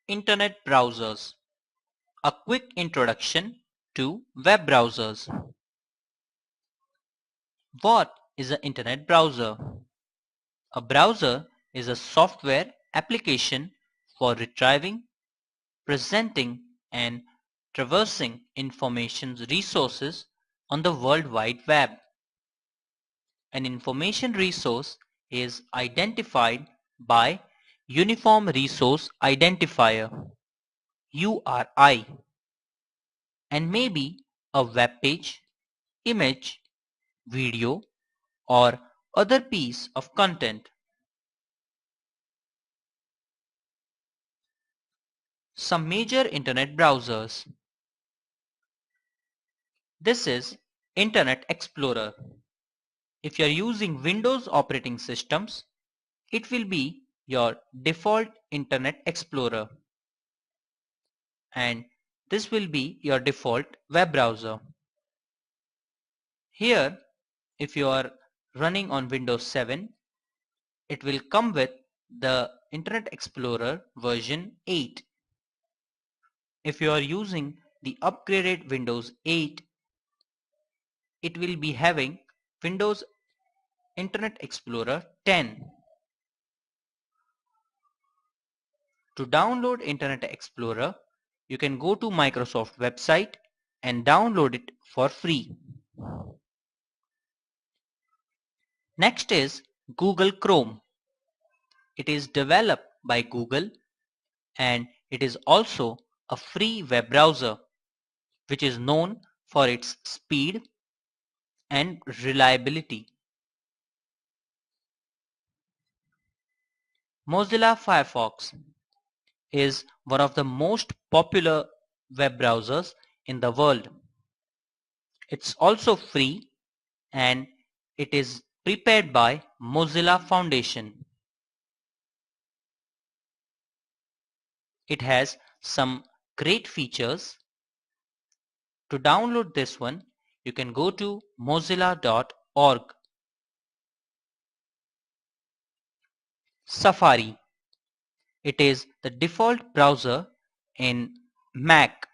Internet browsers. A quick introduction to web browsers. What is an internet browser? A browser is a software application for retrieving, presenting, and traversing information resources on the World Wide Web. An information resource is identified by Uniform Resource Identifier (URI) and may be a web page, image, video, or other piece of content. Some major internet browsers. This is Internet Explorer. If you are using Windows operating systems, it will be your default Internet Explorer, and this will be your default web browser. Here, if you are running on Windows 7, it will come with the Internet Explorer version 8. If you are using the upgraded Windows 8, it will be having Windows Internet Explorer 10. To download Internet Explorer, you can go to Microsoft website and download it for free. Next is Google Chrome. It is developed by Google and it is also a free web browser which is known for its speed and reliability. Mozilla Firefox is one of the most popular web browsers in the world. It's also free and it is prepared by Mozilla Foundation. It has some great features. To download this one, you can go to mozilla.org. Safari. It is the default browser in Mac.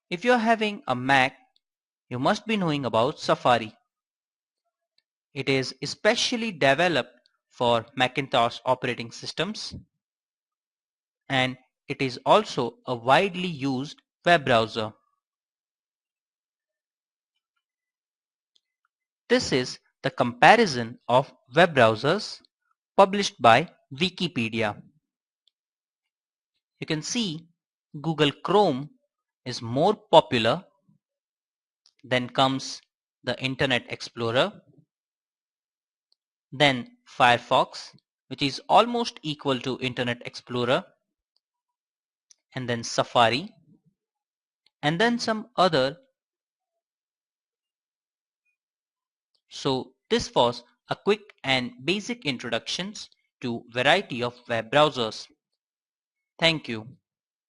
If you are having a Mac, you must be knowing about Safari. It is especially developed for Macintosh operating systems, and it is also a widely used web browser. This is the comparison of web browsers published by Wikipedia. You can see Google Chrome is more popular. Then comes the Internet Explorer. Then Firefox, which is almost equal to Internet Explorer. And then Safari. And then some other. So this was a quick and basic introductions to variety of web browsers. Thank you.